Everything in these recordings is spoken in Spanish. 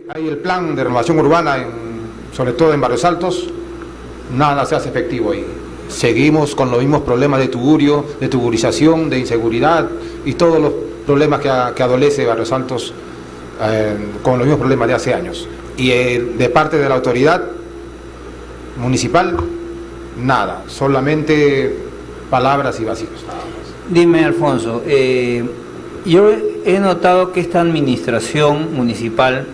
Hay el plan de renovación urbana, sobre todo en Barrios Altos, nada se hace efectivo ahí. Seguimos con los mismos problemas de tugurio, de tugurización, de inseguridad y todos los problemas que adolece Barrios Altos con los mismos problemas de hace años. Y de parte de la autoridad municipal, nada, solamente palabras y vacíos. Dime, Alfonso, yo he notado que esta administración municipal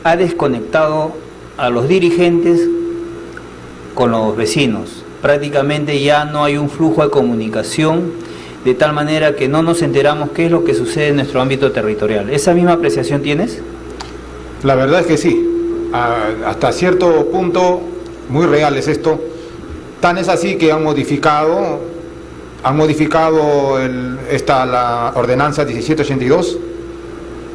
ha desconectado a los dirigentes con los vecinos. Prácticamente ya no hay un flujo de comunicación, de tal manera que no nos enteramos qué es lo que sucede en nuestro ámbito territorial. ¿Esa misma apreciación tienes? La verdad es que sí, hasta cierto punto muy real es esto. Tan es así que han modificado la ordenanza 1782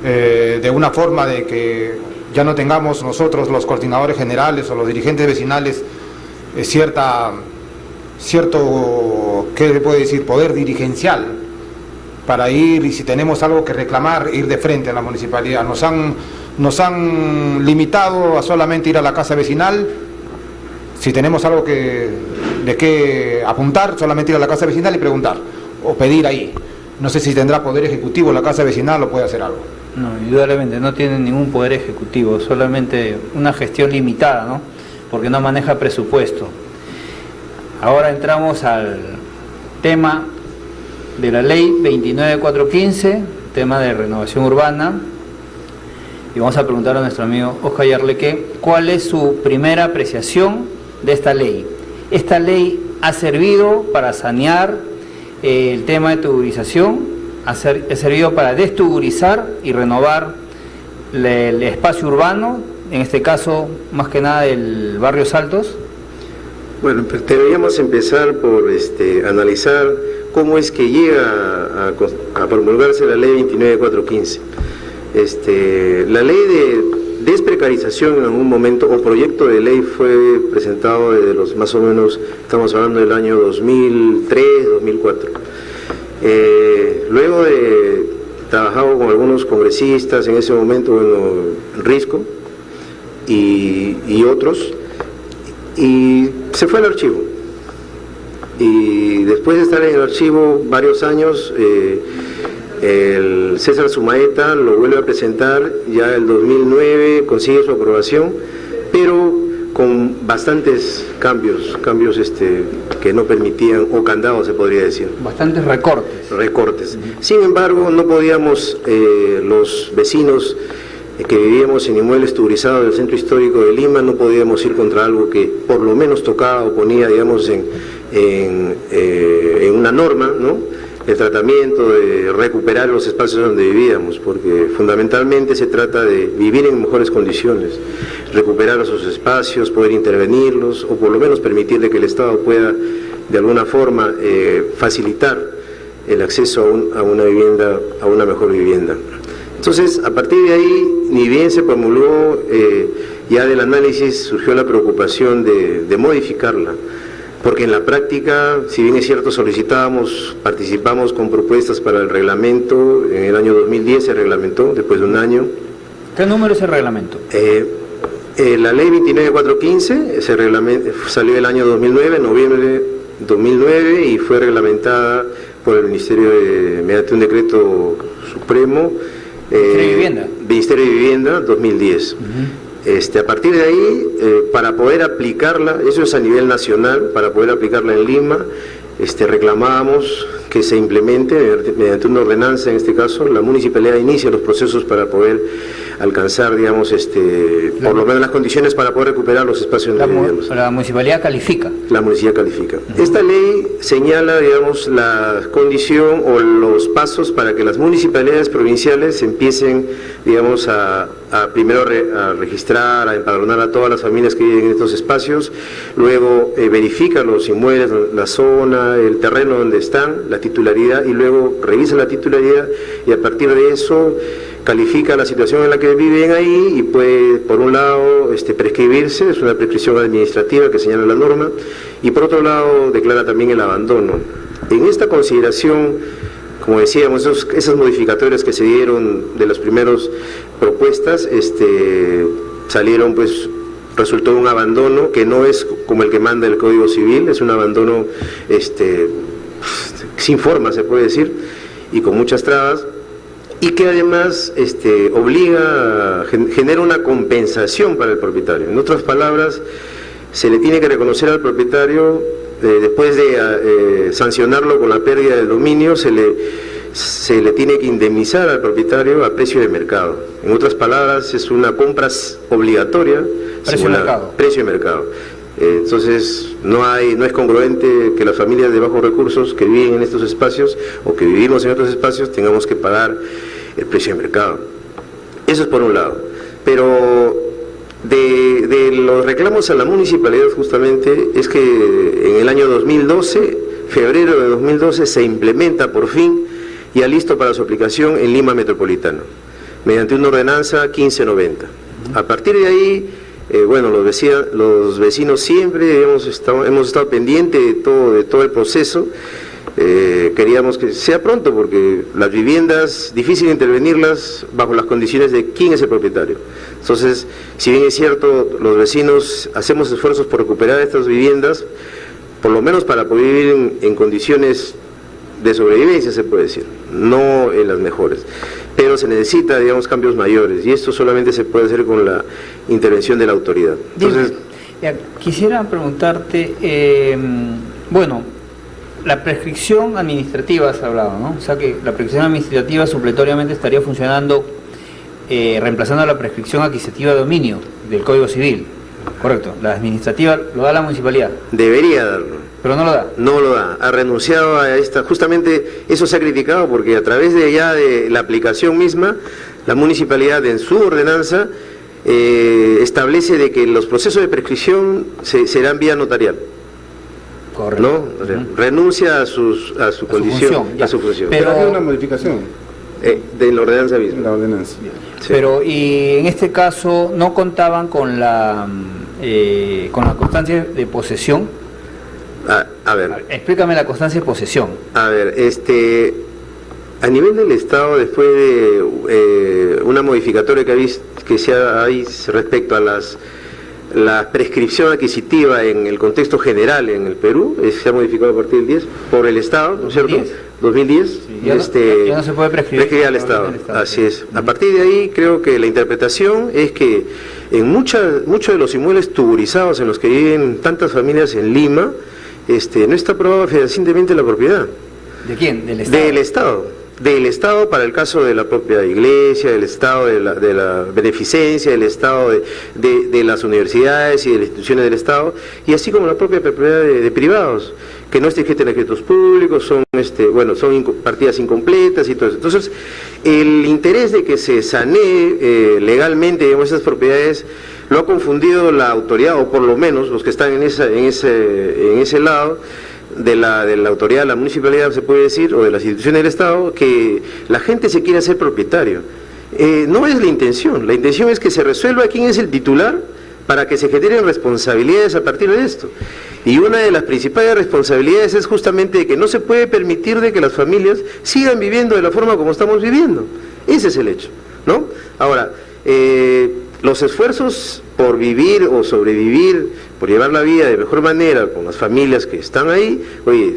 de una forma de que ya no tengamos nosotros los coordinadores generales o los dirigentes vecinales cierto, ¿qué se puede decir?, poder dirigencial para ir, y si tenemos algo que reclamar, ir de frente a la municipalidad. Nos han limitado a solamente ir a la casa vecinal. Si tenemos algo de qué apuntar, solamente ir a la casa vecinal y preguntar o pedir ahí. No sé si tendrá poder ejecutivo la casa vecinal o puede hacer algo. No, indudablemente no tiene ningún poder ejecutivo, solamente una gestión limitada, ¿no? Porque no maneja presupuesto. Ahora entramos al tema de la ley 29415, tema de renovación urbana, y vamos a preguntar a nuestro amigo Oscar Yarleque cuál es su primera apreciación de esta ley. ¿Esta ley ha servido para sanear el tema de tugurización? ¿Ha servido para destugurizar y renovar el espacio urbano, en este caso más que nada del Barrios Altos? Bueno, pues deberíamos empezar por analizar cómo es que llega a promulgarse la ley 29415. La ley de desprecarización en algún momento, o proyecto de ley, fue presentado desde los más o menos, estamos hablando del año 2003, 2004. Luego de trabajado con algunos congresistas, en ese momento, Risco y otros, y se fue al archivo. Y después de estar en el archivo varios años, el César Sumaeta lo vuelve a presentar, ya el 2009 consigue su aprobación, pero con bastantes cambios que no permitían, o candados se podría decir. Bastantes recortes. Sin embargo, no podíamos, los vecinos que vivíamos en inmuebles tugurizados del centro histórico de Lima, no podíamos ir contra algo que por lo menos tocaba o ponía, digamos, en una norma, ¿no?, el tratamiento de recuperar los espacios donde vivíamos, porque fundamentalmente se trata de vivir en mejores condiciones, recuperar esos espacios, poder intervenirlos, o por lo menos permitirle que el Estado pueda de alguna forma facilitar el acceso a una vivienda, a una mejor vivienda. Entonces, a partir de ahí, ni bien se promulgó, ya del análisis surgió la preocupación de modificarla, porque en la práctica, si bien es cierto, participamos con propuestas para el reglamento. En el año 2010 se reglamentó, después de un año. ¿Qué número es el reglamento? La ley 29415 salió el año 2009, noviembre 2009, y fue reglamentada por el Ministerio mediante un decreto supremo. Ministerio de Vivienda 2010. A partir de ahí, para poder aplicarla, eso es a nivel nacional, para poder aplicarla en Lima, reclamábamos que se implemente mediante una ordenanza. En este caso, la municipalidad inicia los procesos para poder alcanzar, digamos, por lo menos las condiciones para poder recuperar los espacios donde vivíamos. La municipalidad califica. La municipalidad califica. Esta ley señala, digamos, la condición o los pasos para que las municipalidades provinciales empiecen, digamos, primero a registrar, a empadronar a todas las familias que viven en estos espacios, luego verifica los inmuebles, la zona, el terreno donde están, la titularidad, y luego revisa la titularidad, y a partir de eso califica la situación en la que viven ahí y puede, por un lado, prescribirse, es una prescripción administrativa que señala la norma, y por otro lado declara también el abandono. En esta consideración, como decíamos, esas modificatorias que se dieron de los primeros propuestas, salieron, pues, resultó un abandono que no es como el que manda el Código Civil, es un abandono sin forma, se puede decir, y con muchas trabas, y que además genera una compensación para el propietario. En otras palabras, se le tiene que reconocer al propietario, después de sancionarlo con la pérdida del dominio, se le tiene que indemnizar al propietario a precio de mercado. En otras palabras, es una compra obligatoria, precio de mercado. Entonces no es congruente que las familias de bajos recursos que viven en estos espacios o que vivimos en otros espacios tengamos que pagar el precio de mercado. Eso es por un lado. Pero de los reclamos a la municipalidad, justamente, es que en el año 2012, febrero de 2012, se implementa por fin, ya listo para su aplicación en Lima Metropolitano, mediante una ordenanza 1590. A partir de ahí, los vecinos siempre hemos estado pendientes de todo el proceso. Queríamos que sea pronto, porque las viviendas, difícil intervenirlas bajo las condiciones de quién es el propietario. Entonces, si bien es cierto, los vecinos hacemos esfuerzos por recuperar estas viviendas, por lo menos para poder vivir en condiciones de sobrevivencia, se puede decir, no en las mejores. Pero se necesita, digamos, cambios mayores, y esto solamente se puede hacer con la intervención de la autoridad. Entonces, quisiera preguntarte, la prescripción administrativa se ha hablado, ¿no? O sea que la prescripción administrativa supletoriamente estaría funcionando, reemplazando la prescripción adquisitiva de dominio del Código Civil, ¿correcto? La administrativa lo da la municipalidad. Debería darlo. Pero no lo da. No lo da, ha renunciado a esta, justamente eso se ha criticado porque a través de la aplicación misma, la municipalidad en su ordenanza establece de que los procesos de prescripción serán vía notarial. Correcto. ¿No? O sea, renuncia a su condición, a su función. Pero hay una modificación de la ordenanza misma. La ordenanza. Sí. Pero, y en este caso, ¿no contaban con la constancia de posesión? A ver. Explícame la constancia de posesión. A ver, a nivel del Estado, después de una modificatoria que se ha respecto a la prescripción adquisitiva en el contexto general en el Perú, se ha modificado a partir del 10 por el Estado, ¿no es cierto? 2010. Sí, ya no se puede prescribir al Estado. Así es. A partir de ahí, creo que la interpretación es que en muchos de los inmuebles tuburizados en los que viven tantas familias en Lima, no está aprobada fehacientemente la propiedad. ¿De quién? ¿Del Estado? Del Estado para el caso de la propia iglesia, del Estado de la beneficencia, del Estado de las universidades y de las instituciones del Estado, y así como la propia propiedad de privados, que no estén escritos en escritos públicos, son partidas incompletas y todo eso. Entonces, el interés de que se sanee legalmente, digamos, esas propiedades, lo ha confundido la autoridad, o por lo menos los que están en ese lado de la autoridad, la municipalidad, se puede decir, o de las instituciones del Estado, que la gente se quiere hacer propietario. No es la intención es que se resuelva quién es el titular para que se generen responsabilidades a partir de esto. Y una de las principales responsabilidades es justamente que no se puede permitir de que las familias sigan viviendo de la forma como estamos viviendo. Ese es el hecho, ¿no? Ahora, los esfuerzos por vivir o sobrevivir, por llevar la vida de mejor manera con las familias que están ahí,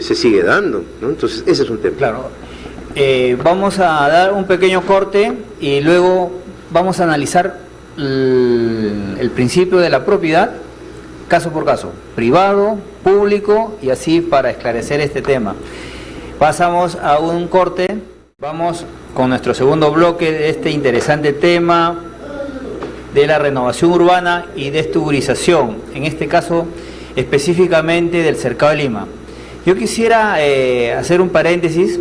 se sigue dando, ¿no? Entonces, ese es un tema. Claro. Vamos a dar un pequeño corte y luego vamos a analizar el principio de la propiedad, caso por caso, privado, público, y así para esclarecer este tema. Pasamos a un corte, vamos con nuestro segundo bloque de este interesante tema de la renovación urbana y destuburización, en este caso específicamente del Cercado de Lima. Yo quisiera hacer un paréntesis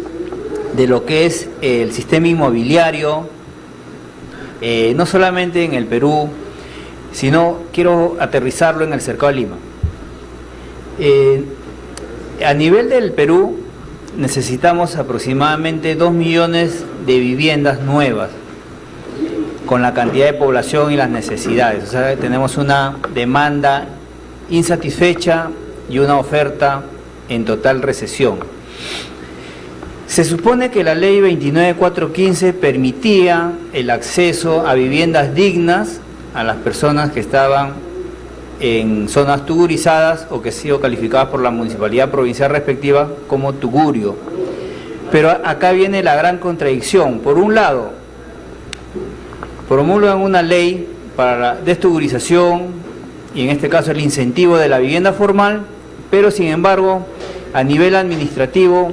de lo que es el sistema inmobiliario, no solamente en el Perú, sino quiero aterrizarlo en el Cercado de Lima. A nivel del Perú necesitamos aproximadamente 2 millones de viviendas nuevas, con la cantidad de población y las necesidades. O sea, tenemos una demanda insatisfecha y una oferta en total recesión. Se supone que la ley 29.415 permitía el acceso a viviendas dignas a las personas que estaban en zonas tugurizadas o que han sido calificadas por la municipalidad provincial respectiva como tugurio. Pero acá viene la gran contradicción. Por un lado, promulgan una ley para la destugurización y en este caso el incentivo de la vivienda formal, pero sin embargo a nivel administrativo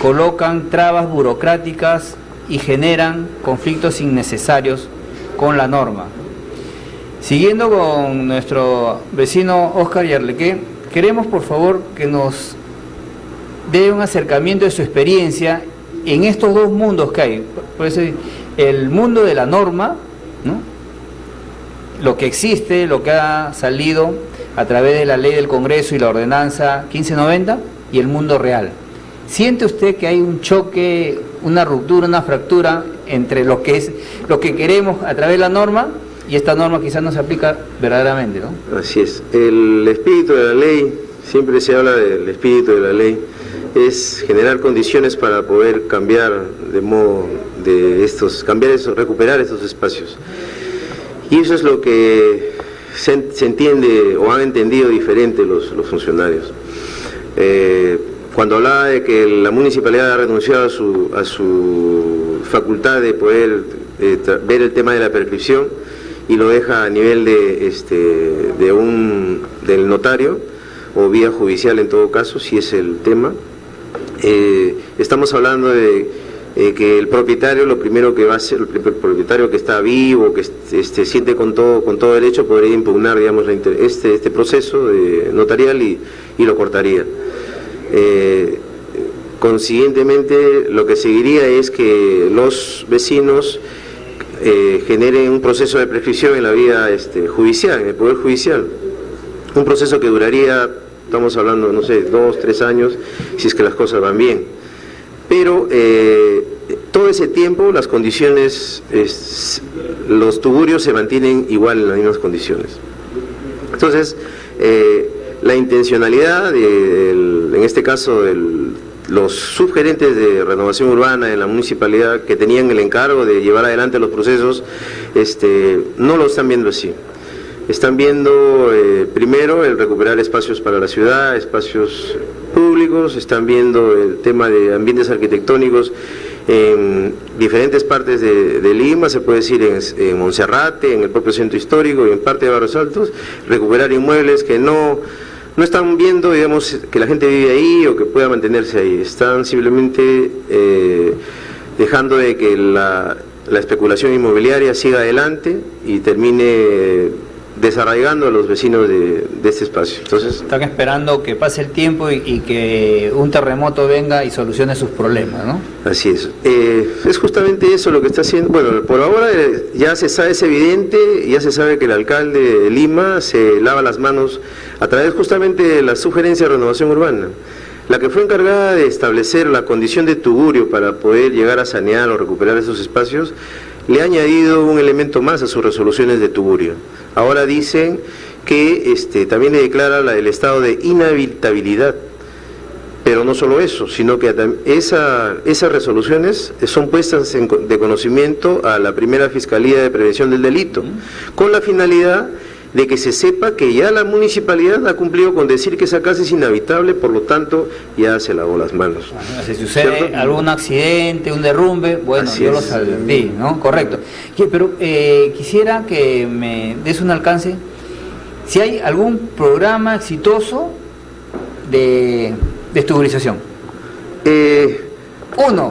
colocan trabas burocráticas y generan conflictos innecesarios con la norma. Siguiendo con nuestro vecino Óscar Yarlequé, queremos por favor que nos dé un acercamiento de su experiencia en estos dos mundos que hay. Por eso, el mundo de la norma, ¿no?, lo que existe, lo que ha salido a través de la ley del Congreso y la ordenanza 1590, y el mundo real. ¿Siente usted que hay un choque, una ruptura, una fractura entre lo que es lo que queremos a través de la norma y esta norma quizás no se aplica verdaderamente, ¿no? Así es. El espíritu de la ley, siempre se habla del espíritu de la ley, es generar condiciones para poder cambiar de modo de recuperar estos espacios. Y eso es lo que se entiende o han entendido diferente los funcionarios. Cuando hablaba de que la municipalidad ha renunciado a su facultad de poder ver el tema de la prescripción y lo deja a nivel del notario o vía judicial en todo caso, si es el tema, estamos hablando de que el propietario, lo primero que va a hacer, el propietario que está vivo, que siente con todo derecho, podría impugnar, digamos, este proceso notarial y lo cortaría. Consiguientemente, lo que seguiría es que los vecinos generen un proceso de prescripción en la vía judicial, en el Poder Judicial. Un proceso que duraría, estamos hablando, no sé, 2, 3 años, si es que las cosas van bien. Pero todo ese tiempo las condiciones, los tugurios se mantienen igual en las mismas condiciones. Entonces, la intencionalidad, en este caso, los subgerentes de renovación urbana en la municipalidad que tenían el encargo de llevar adelante los procesos, no lo están viendo así. Están viendo primero el recuperar espacios para la ciudad, espacios públicos, están viendo el tema de ambientes arquitectónicos en diferentes partes de Lima, se puede decir en Monserrate, en el propio centro histórico y en parte de Barrios Altos, recuperar inmuebles que no están viendo, digamos, que la gente vive ahí o que pueda mantenerse ahí, están simplemente dejando de que la especulación inmobiliaria siga adelante y termine desarraigando a los vecinos de este espacio. Entonces, están esperando que pase el tiempo y que un terremoto venga y solucione sus problemas, ¿no? Así es. Es justamente eso lo que está haciendo. Bueno, por ahora ya se sabe, es evidente, ya se sabe que el alcalde de Lima se lava las manos a través justamente de la sugerencia de renovación urbana. La que fue encargada de establecer la condición de tugurio para poder llegar a sanear o recuperar esos espacios, le ha añadido un elemento más a sus resoluciones de tugurio. Ahora dicen que también le declara el estado de inhabilitabilidad, pero no solo eso, sino que esas resoluciones son puestas de conocimiento a la primera Fiscalía de Prevención del Delito, con la finalidad de que se sepa que ya la municipalidad ha cumplido con decir que esa casa es inhabitable, por lo tanto ya se lavó las manos. Si sucede, ¿cierto?, algún accidente, un derrumbe, bueno, así yo lo advertí, ¿no? Correcto. Pero quisiera que me des un alcance, si hay algún programa exitoso de destugurización.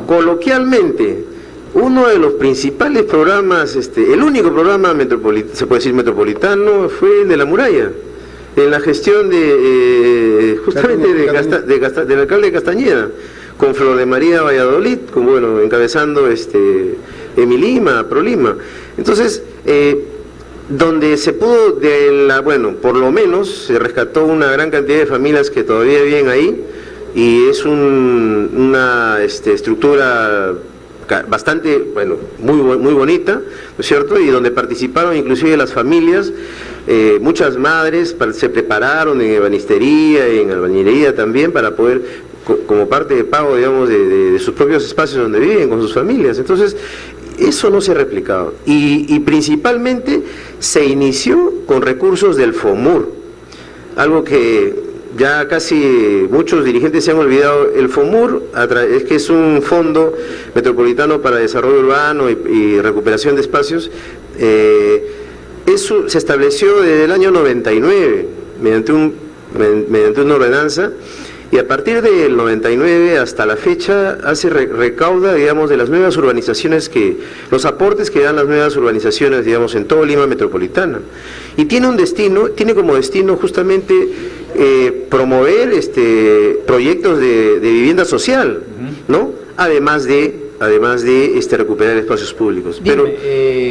Coloquialmente, uno de los principales programas, el único programa se puede decir metropolitano, fue el de la muralla, en la gestión justamente del alcalde de Castañeda, con Flor de María Valladolid, encabezando Emi Lima, Pro Lima. Entonces, donde se pudo, por lo menos se rescató una gran cantidad de familias que todavía viven ahí, y es una estructura bastante, muy bonita, ¿no es cierto?, y donde participaron inclusive las familias, muchas madres se prepararon en ebanistería y en albañilería también para poder como parte de pago, digamos, de sus propios espacios donde viven, con sus familias. Entonces, eso no se ha replicado. Y principalmente se inició con recursos del FOMUR, algo que ya casi muchos dirigentes se han olvidado. El FOMUR es que es un fondo metropolitano para desarrollo urbano y recuperación de espacios. Eso se estableció desde el año 99 mediante una ordenanza, y a partir del 99 hasta la fecha recauda, digamos, de las nuevas urbanizaciones, los aportes que dan las nuevas urbanizaciones, digamos, en todo Lima metropolitana. Y tiene como destino justamente promover proyectos de vivienda social, ¿no? Además de recuperar espacios públicos. Dime,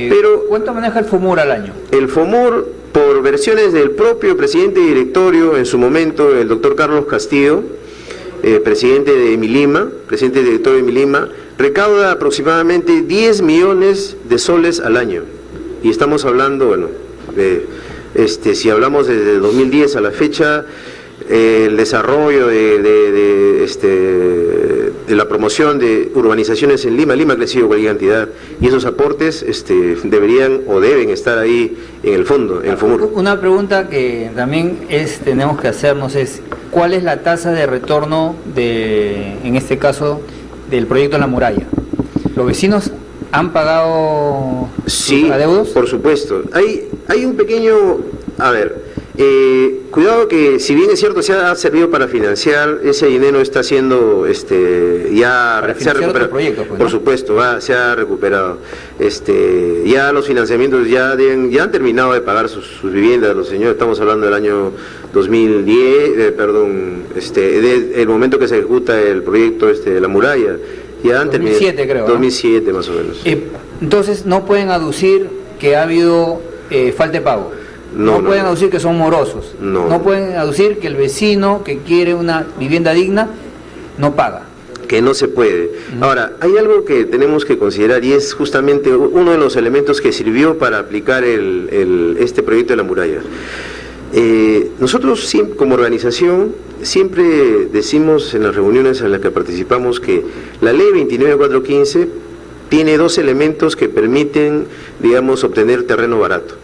pero ¿cuánto maneja el FOMUR al año? El FOMUR, por versiones del propio presidente de directorio en su momento, el doctor Carlos Castillo, presidente de directorio de Milima, recauda aproximadamente 10 millones de soles al año. Y estamos hablando, bueno, si hablamos desde 2010 a la fecha, el desarrollo de la promoción de urbanizaciones en Lima ha crecido con cantidad, y esos aportes deberían o deben estar ahí en el fondo, en el FOMUR. Una pregunta que también tenemos que hacernos es: ¿cuál es la tasa de retorno en este caso, del proyecto La Muralla? ¿Los vecinos han pagado sus adeudos? Por supuesto. Hay un pequeño... A ver... cuidado que, si bien es cierto, se ha servido para financiar, ese dinero está siendo ya se ha recuperado. Proyectos, pues, ¿no? Por supuesto, se ha recuperado. Ya los financiamientos ya han terminado de pagar sus viviendas. Los señores, estamos hablando del año 2010, el momento que se ejecuta el proyecto La Muralla. Ya han 2007, terminado, creo, ¿no? 2007 más o menos. Entonces no pueden aducir que ha habido falta de pago. No pueden aducir que son morosos. No pueden aducir que el vecino que quiere una vivienda digna no paga. Que no se puede. Ahora, hay algo que tenemos que considerar, y es justamente uno de los elementos que sirvió para aplicar este proyecto de La Muralla. Nosotros, como organización, siempre decimos en las reuniones en las que participamos que la ley 29415 tiene dos elementos que permiten, digamos, obtener terreno barato.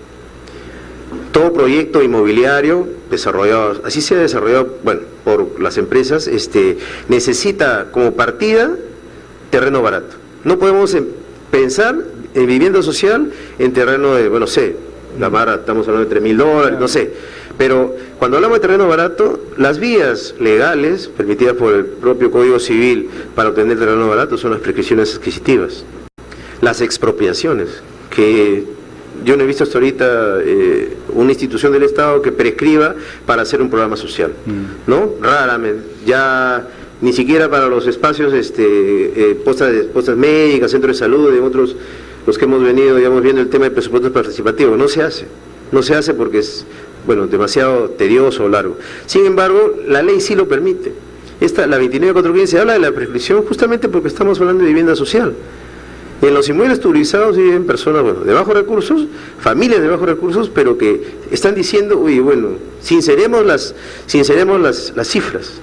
Todo proyecto inmobiliario desarrollado, así sea desarrollado, bueno, por las empresas, necesita como partida terreno barato. No podemos pensar en vivienda social en terreno de, bueno, la Mara, estamos hablando de $3.000, no sé. Pero cuando hablamos de terreno barato, las vías legales permitidas por el propio Código Civil para obtener terreno barato son las prescripciones adquisitivas, las expropiaciones, que yo no he visto hasta ahorita una institución del Estado que prescriba para hacer un programa social, ¿no? Raramente, ya ni siquiera para los espacios, postas médicas, centros de salud, de otros, los que hemos venido, digamos, viendo el tema de presupuestos participativos, no se hace porque es, bueno, demasiado tedioso o largo. Sin embargo, la ley sí lo permite. La 29415 habla de la prescripción justamente porque estamos hablando de vivienda social. En los inmuebles turizados viven personas, bueno, de bajos recursos, familias de bajos recursos, pero que están diciendo, uy, bueno, sinceremos las cifras,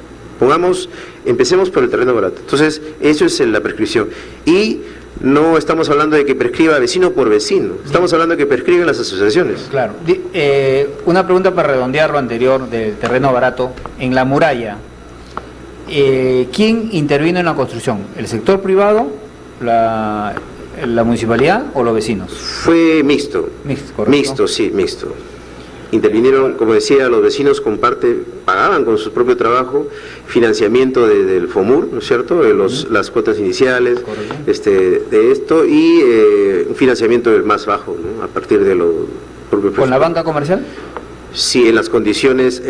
empecemos por el terreno barato. Entonces, eso es la prescripción. Y no estamos hablando de que prescriba vecino por vecino, estamos hablando de que prescriben las asociaciones. Claro. Una pregunta para redondear lo anterior del terreno barato. En La Muralla, ¿quién intervino en la construcción? ¿El sector privado? ¿La municipalidad o los vecinos? Fue mixto. Mixto, sí, mixto. Intervinieron, como decía, los vecinos pagaban con su propio trabajo financiamiento del FOMUR, ¿no es cierto?, las cuotas iniciales, de esto, y un financiamiento más bajo, ¿no?, a partir de lo propio. ¿Con la banca comercial? Sí, en las condiciones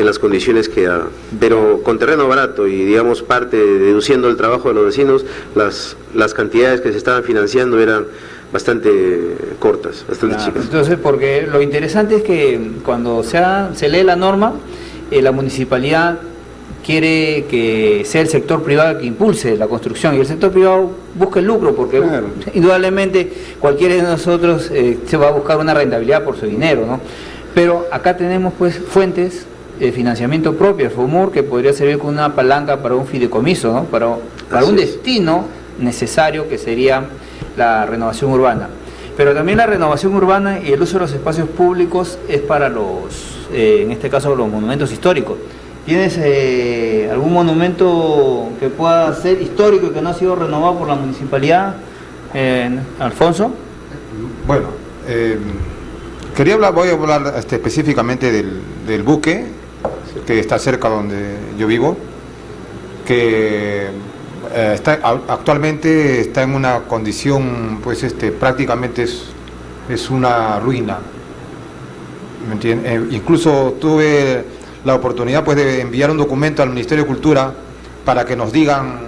que da, pero con terreno barato y, digamos, deduciendo el trabajo de los vecinos, las cantidades que se estaban financiando eran bastante cortas, bastante chicas. Entonces, porque lo interesante es que cuando se lee la norma, la municipalidad quiere que sea el sector privado el que impulse la construcción, y el sector privado busca el lucro, porque indudablemente cualquiera de nosotros se va a buscar una rentabilidad por su dinero, ¿no? Pero acá tenemos pues fuentes financiamiento propio, el FOMUR, que podría servir como una palanca para un fideicomiso, ¿no? Para un destino necesario que sería la renovación urbana. Pero también la renovación urbana y el uso de los espacios públicos es para en este caso, los monumentos históricos. ¿Tienes algún monumento que pueda ser histórico y que no ha sido renovado por la municipalidad, Alfonso? Bueno, voy a hablar específicamente del buque que está cerca donde yo vivo, que actualmente está en una condición, pues prácticamente es una ruina. ¿Me entiendes? Incluso tuve la oportunidad pues de enviar un documento al Ministerio de Cultura para que nos digan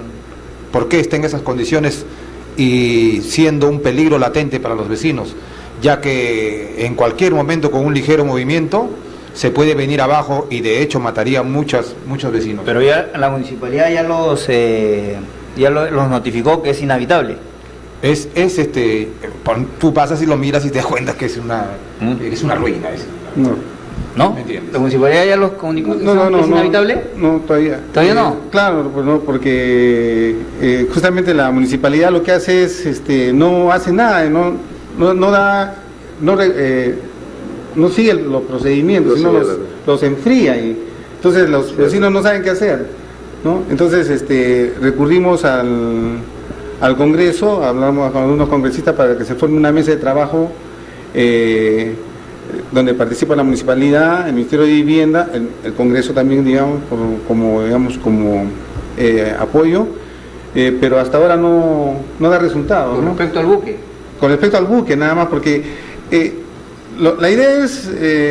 por qué está en esas condiciones y siendo un peligro latente para los vecinos, ya que en cualquier momento con un ligero movimiento se puede venir abajo y de hecho mataría muchos vecinos. Pero ya la municipalidad ya los notificó que es inhabitable. Tú pasas y lo miras y te das cuenta que es una ruina. ¿No? ¿Me entiendes? ¿La municipalidad ya los comunicó que es inhabitable? No, todavía. ¿Todavía no? Claro, pues no, porque justamente la municipalidad lo que hace es, no hace nada, no sigue los procedimientos, sino los enfría y entonces los vecinos no saben qué hacer, ¿no? Entonces recurrimos al Congreso, hablamos con algunos congresistas para que se forme una mesa de trabajo donde participa la municipalidad, el Ministerio de Vivienda, el Congreso también, digamos, como apoyo, pero hasta ahora no da resultados. Con respecto al buque. Con respecto al buque, nada más, porque la idea es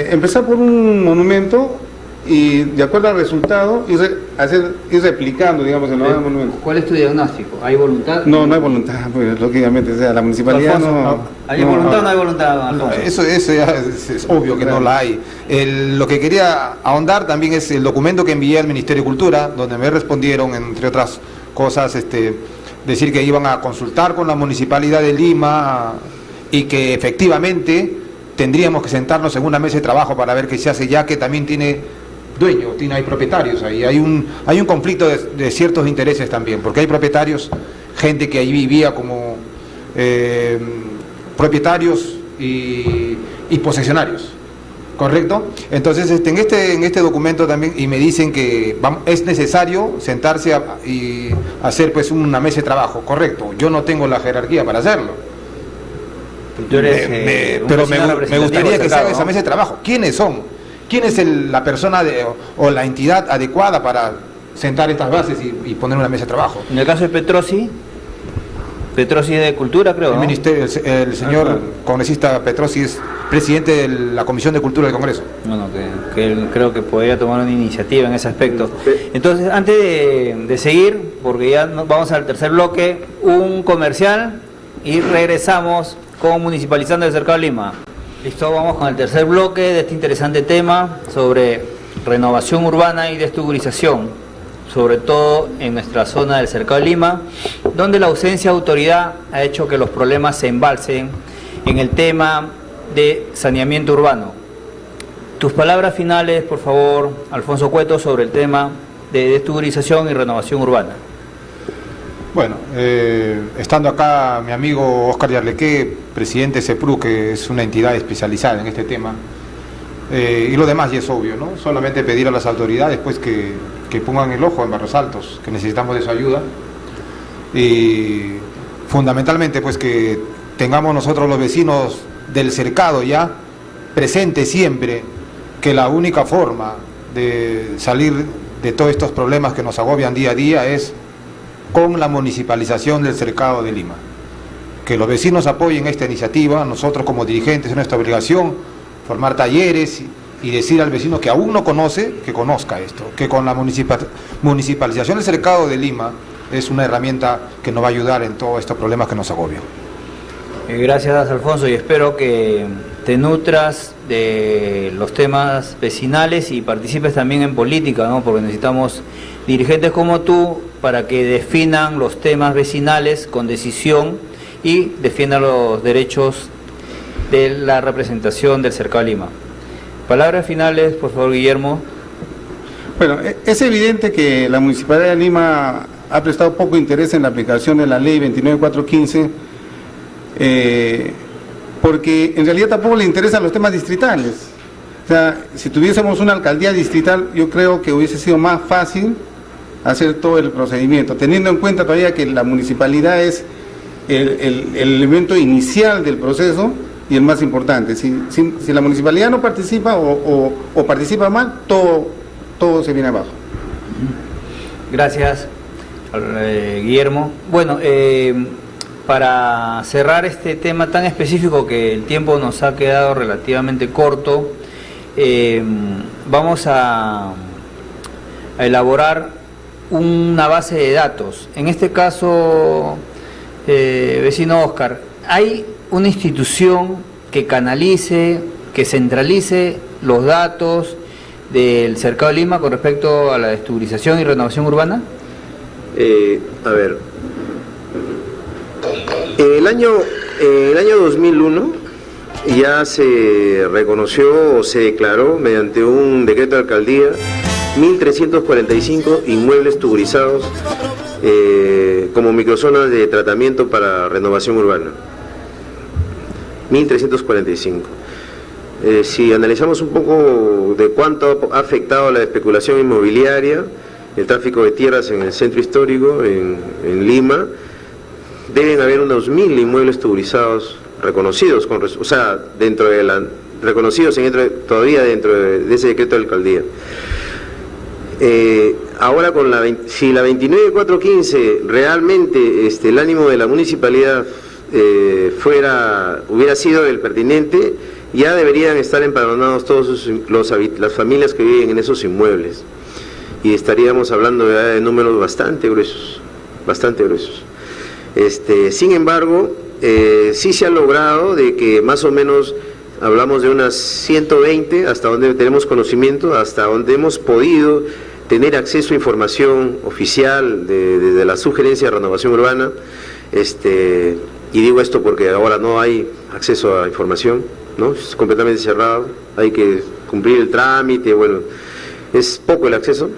empezar por un monumento y de acuerdo al resultado ir replicando, digamos, en los demás monumentos. ¿Cuál es tu diagnóstico? ¿Hay voluntad? No hay voluntad, pues, lógicamente, o sea, la municipalidad Alfonso, ¿hay voluntad o no hay voluntad, Alfonso? Eso ya es obvio que no la hay. Lo que quería ahondar también es el documento que envié al Ministerio de Cultura, donde me respondieron, entre otras cosas, decir que iban a consultar con la Municipalidad de Lima y que efectivamente tendríamos que sentarnos en una mesa de trabajo para ver qué se hace, ya que también tiene dueños, hay propietarios ahí, hay un conflicto de ciertos intereses también, porque hay propietarios, gente que ahí vivía como propietarios y posesionarios, ¿correcto? Entonces en este documento también, y me dicen que es necesario sentarse y hacer pues una mesa de trabajo, correcto, yo no tengo la jerarquía para hacerlo. Pero me gustaría que se haga esa mesa de trabajo. ¿Quiénes son? ¿Quién es la persona o la entidad adecuada para sentar estas bases y poner una mesa de trabajo? En el caso de Petrosi es de Cultura, creo, ¿no? El señor congresista Petrosi es presidente de la Comisión de Cultura del Congreso. Bueno, que él creo que podría tomar una iniciativa en ese aspecto. Entonces, antes de seguir, porque ya vamos al tercer bloque, un comercial y regresamos con Municipalizando el Cercado de Lima. Listo, vamos con el tercer bloque de este interesante tema sobre renovación urbana y destugurización, sobre todo en nuestra zona del Cercado de Lima, donde la ausencia de autoridad ha hecho que los problemas se embalsen en el tema de saneamiento urbano. Tus palabras finales, por favor, Alfonso Cueto, sobre el tema de destugurización y renovación urbana. Bueno, estando acá mi amigo Óscar Yarlequé, presidente de CEPRU, que es una entidad especializada en este tema, y lo demás ya es obvio, ¿no? Solamente pedir a las autoridades pues que pongan el ojo en Barrios Altos, que necesitamos de su ayuda, y fundamentalmente pues que tengamos nosotros los vecinos del cercado ya presente siempre que la única forma de salir de todos estos problemas que nos agobian día a día es con la municipalización del Cercado de Lima. Que los vecinos apoyen esta iniciativa, nosotros como dirigentes es nuestra obligación formar talleres y decir al vecino que aún no conoce, que conozca esto, que con la municipalización del Cercado de Lima es una herramienta que nos va a ayudar en todos estos problemas que nos agobian. Gracias, Alfonso, y espero que te nutras de los temas vecinales y participes también en política, ¿no? Porque necesitamos dirigentes como tú para que definan los temas vecinales con decisión y defiendan los derechos de la representación del Cercado de Lima. Palabras finales, por favor, Guillermo. Bueno, es evidente que la Municipalidad de Lima ha prestado poco interés en la aplicación de la ley 29415, porque en realidad tampoco le interesan los temas distritales. O sea, si tuviésemos una alcaldía distrital, yo creo que hubiese sido más fácil hacer todo el procedimiento, teniendo en cuenta todavía que la municipalidad es el elemento inicial del proceso y el más importante. Si la municipalidad no participa o participa mal, todo se viene abajo. Gracias, Guillermo. Bueno, para cerrar este tema tan específico que el tiempo nos ha quedado relativamente corto, vamos a elaborar una base de datos. En este caso, vecino Oscar, ¿hay una institución que canalice, que centralice los datos del Cercado de Lima con respecto a la esturización y renovación urbana? A ver, el año 2001 ya se reconoció o se declaró mediante un decreto de alcaldía 1.345 inmuebles tuburizados como microzonas de tratamiento para renovación urbana. 1.345. Si analizamos un poco de cuánto ha afectado la especulación inmobiliaria, el tráfico de tierras en el centro histórico, en Lima, deben haber unos 1.000 inmuebles tuburizados reconocidos, todavía dentro de ese decreto de alcaldía. Ahora si la 29415 realmente el ánimo de la municipalidad hubiera sido el pertinente, ya deberían estar empadronados todos las familias que viven en esos inmuebles, y estaríamos hablando de números bastante gruesos. Sin embargo, sí se ha logrado de que más o menos hablamos de unas 120, hasta donde tenemos conocimiento, hasta donde hemos podido tener acceso a información oficial de la Sugerencia de Renovación Urbana, y digo esto porque ahora no hay acceso a información, ¿no? Es completamente cerrado, hay que cumplir el trámite, bueno, es poco el acceso.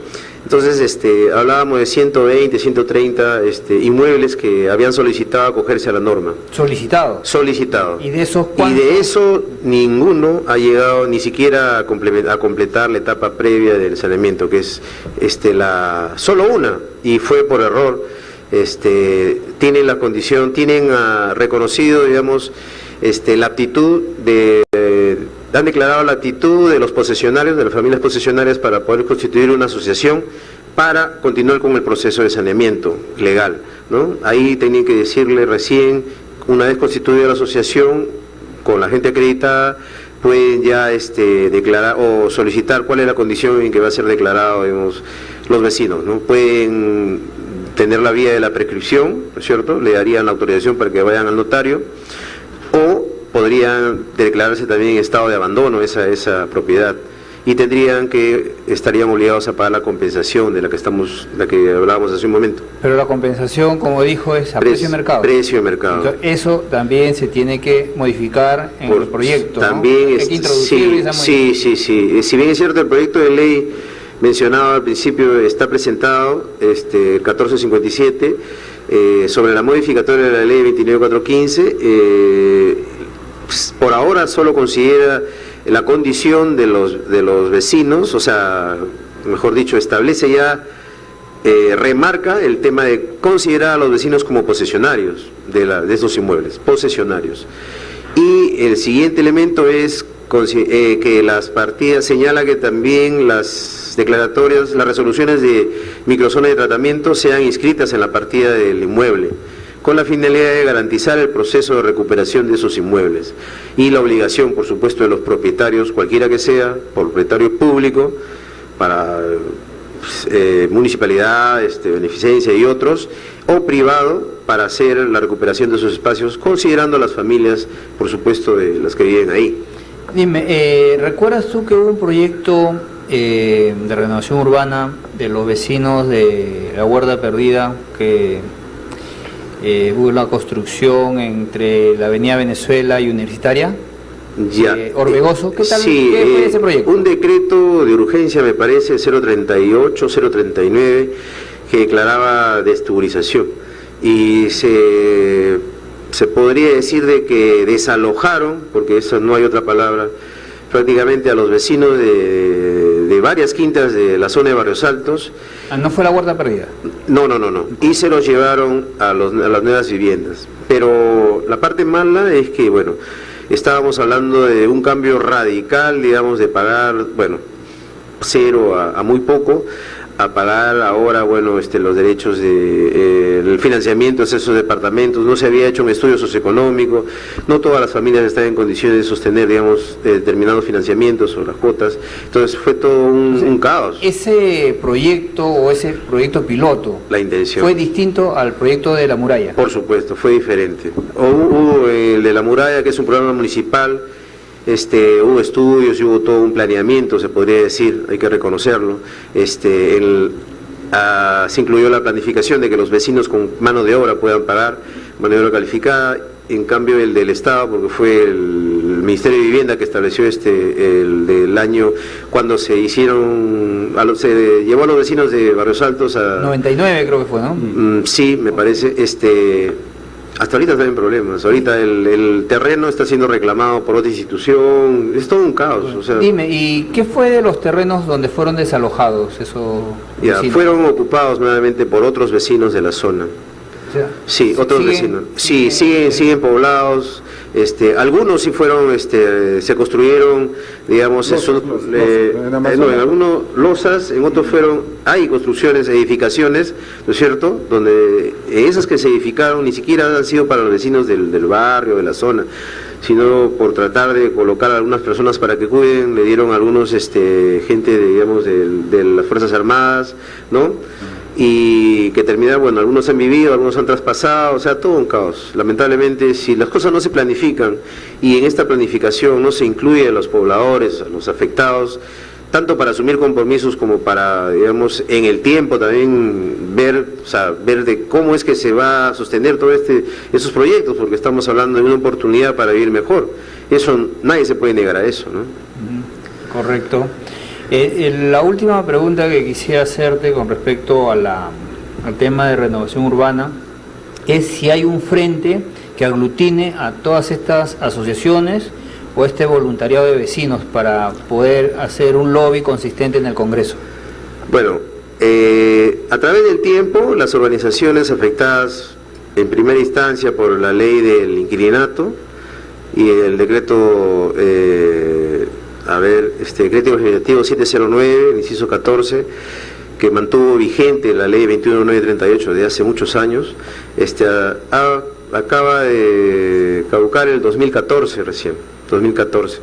Entonces, hablábamos de 120, 130 inmuebles que habían solicitado acogerse a la norma. ¿Solicitado? Solicitado. ¿Y de esos cuántos? Y de eso ninguno ha llegado ni siquiera a completar la etapa previa del saneamiento, que es solo una, y fue por error. Tienen la condición, reconocido, digamos, la aptitud han declarado la aptitud de los posesionarios, de las familias posesionarias, para poder constituir una asociación para continuar con el proceso de saneamiento legal, ¿no? Ahí tenía que decirle recién, una vez constituida la asociación, con la gente acreditada, pueden ya declarar o solicitar cuál es la condición en que va a ser declarado, digamos, los vecinos, ¿no? Pueden tener la vía de la prescripción, ¿no es cierto? Le darían la autorización para que vayan al notario, o podrían declararse también en estado de abandono esa propiedad, y estarían obligados a pagar la compensación de la que hablábamos hace un momento. Pero la compensación, como dijo, es a precio de mercado. Precio de mercado. Entonces, eso también se tiene que modificar en el proyecto, también, ¿no? Hay que introducir esa modificación. Sí. Si bien es cierto, el proyecto de ley mencionado al principio está presentado, 1457, sobre la modificatoria de la ley 29415, por ahora solo considera la condición de los vecinos, o sea, mejor dicho, establece ya, remarca el tema de considerar a los vecinos como posesionarios de estos inmuebles, posesionarios. Y el siguiente elemento es que las partidas señala que también las declaratorias, las resoluciones de microzona de tratamiento sean inscritas en la partida del inmueble, con la finalidad de garantizar el proceso de recuperación de esos inmuebles, y la obligación, por supuesto, de los propietarios, cualquiera que sea, propietario público, para municipalidad, beneficencia y otros, o privado, para hacer la recuperación de esos espacios, considerando las familias, por supuesto, de las que viven ahí. Dime, ¿recuerdas tú que hubo un proyecto de renovación urbana de los vecinos de la Huerta Perdida, que hubo una construcción entre la avenida Venezuela y Universitaria? Orbegoso. ¿Qué tal? Sí, ¿Qué fue ese proyecto? Un decreto de urgencia, me parece, 038, 039, que declaraba destuburización. Y se podría decir de que desalojaron, porque eso no hay otra palabra, prácticamente a los vecinos de varias quintas de la zona de Barrios Altos. ¿No fue la huerta perdida? No. Y se los llevaron a las nuevas viviendas. Pero la parte mala es que, bueno, estábamos hablando de un cambio radical, digamos, de pagar, bueno, cero a muy poco, a pagar ahora, bueno, los derechos el financiamiento de esos departamentos. No se había hecho un estudio socioeconómico, no todas las familias están en condiciones de sostener, digamos, determinados financiamientos o las cuotas. Entonces fue todo un caos. ¿Ese proyecto piloto, la intención, fue distinto al proyecto de la muralla? Por supuesto, fue diferente. Hubo el de la muralla, que es un programa municipal. Hubo estudios y hubo todo un planeamiento, se podría decir, hay que reconocerlo. Se incluyó la planificación de que los vecinos con mano de obra puedan pagar, mano de obra calificada. En cambio, el del Estado, porque fue el Ministerio de Vivienda que estableció el del año cuando se llevó a los vecinos de Barrios Altos a 99, creo que fue, ¿no? Sí, me parece. Hasta ahorita están en problemas. Ahorita el terreno está siendo reclamado por otra institución. Es todo un caos. O sea, dime, ¿y qué fue de los terrenos donde fueron desalojados esos vecinos? Fueron ocupados nuevamente por otros vecinos de la zona. O sea, sí, otros vecinos. Sí, siguen poblados. Algunos sí fueron, se construyeron, digamos, en algunos losas, en otros hay construcciones, edificaciones, ¿no es cierto?, donde esas que se edificaron ni siquiera han sido para los vecinos del barrio, de la zona, sino por tratar de colocar a algunas personas para que cuiden. Le dieron a algunos gente, digamos, de las Fuerzas Armadas, ¿no?, y que terminaron, bueno, algunos han vivido, algunos han traspasado, o sea, todo un caos. Lamentablemente, si las cosas no se planifican y en esta planificación no se incluye a los pobladores, a los afectados, tanto para asumir compromisos como para, digamos, en el tiempo también ver de cómo es que se va a sostener todos esos proyectos, porque estamos hablando de una oportunidad para vivir mejor. Eso, nadie se puede negar a eso, ¿no? Correcto. La última pregunta que quisiera hacerte con respecto al tema de renovación urbana es si hay un frente que aglutine a todas estas asociaciones o voluntariado de vecinos para poder hacer un lobby consistente en el Congreso. Bueno, a través del tiempo, las organizaciones afectadas en primera instancia por la ley del inquilinato y el decreto decreto legislativo 709, inciso 14, que mantuvo vigente la ley 21938 de hace muchos años, acaba de caducar el 2014 recién, 2014.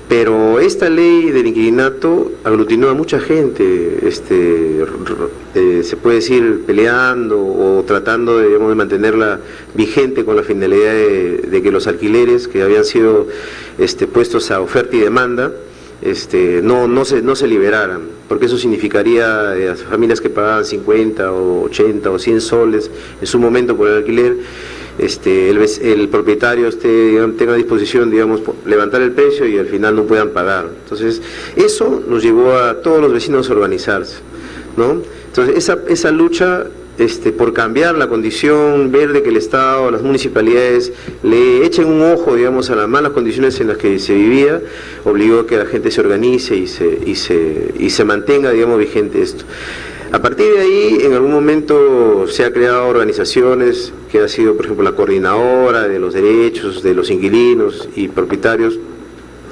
Pero esta ley del inquilinato aglutinó a mucha gente, se puede decir peleando o tratando de mantenerla vigente con la finalidad de que los alquileres que habían sido puestos a oferta y demanda no se liberaran, porque eso significaría a las familias que pagaban 50 o 80 o 100 soles en su momento por el alquiler, el propietario tenga a disposición, digamos, levantar el precio y al final no puedan pagar. Entonces, eso nos llevó a todos los vecinos a organizarse, ¿no? Entonces, esa lucha por cambiar la condición, ver de que el Estado, las municipalidades le echen un ojo, digamos, a las malas condiciones en las que se vivía, obligó a que la gente se organice y se mantenga, digamos, vigente esto. A partir de ahí, en algún momento se ha creado organizaciones, que ha sido, por ejemplo, la Coordinadora de los Derechos de los Inquilinos y Propietarios,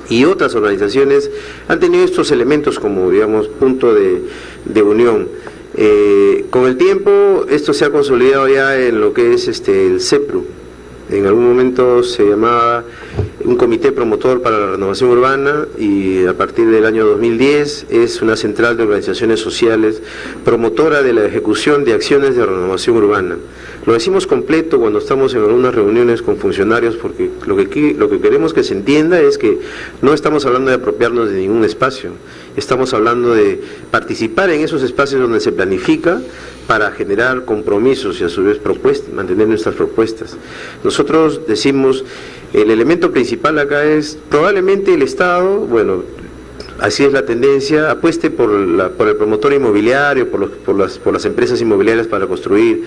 y otras organizaciones han tenido estos elementos como, digamos, punto de unión. Con el tiempo, esto se ha consolidado ya en lo que es el CEPRU. En algún momento se llamaba un comité promotor para la renovación urbana y a partir del año 2010 es una central de organizaciones sociales promotora de la ejecución de acciones de renovación urbana. Lo decimos completo cuando estamos en algunas reuniones con funcionarios, porque lo que queremos que se entienda es que no estamos hablando de apropiarnos de ningún espacio, estamos hablando de participar en esos espacios donde se planifica para generar compromisos y a su vez mantener nuestras propuestas. Nosotros decimos, el elemento principal acá es probablemente el Estado, bueno, así es la tendencia, apueste por el promotor inmobiliario, por las empresas inmobiliarias para construir,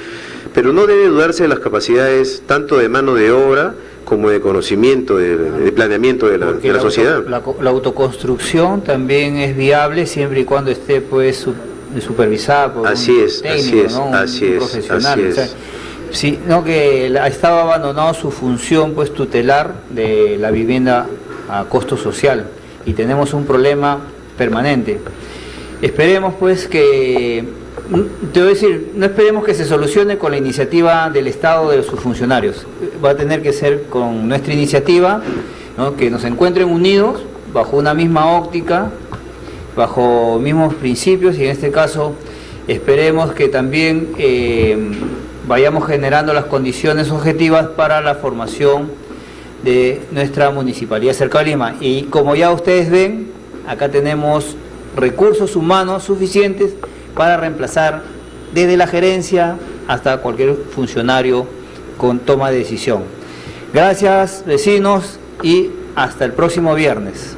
pero no debe dudarse de las capacidades tanto de mano de obra como de conocimiento, de planeamiento de la sociedad. La autoconstrucción también es viable siempre y cuando esté pues supervisada por un técnico, ¿no? Un profesional. O sea, sino que estaba abandonado su función pues tutelar de la vivienda a costo social y tenemos un problema permanente. Esperemos pues que, te voy a decir, no esperemos que se solucione con la iniciativa del Estado de sus funcionarios, va a tener que ser con nuestra iniciativa, ¿no? Que nos encuentren unidos bajo una misma óptica, bajo mismos principios, y en este caso esperemos que también vayamos generando las condiciones objetivas para la formación de nuestra Municipalidad de Cercado de Lima. Y como ya ustedes ven, acá tenemos recursos humanos suficientes para reemplazar desde la gerencia hasta cualquier funcionario con toma de decisión. Gracias, vecinos, y hasta el próximo viernes.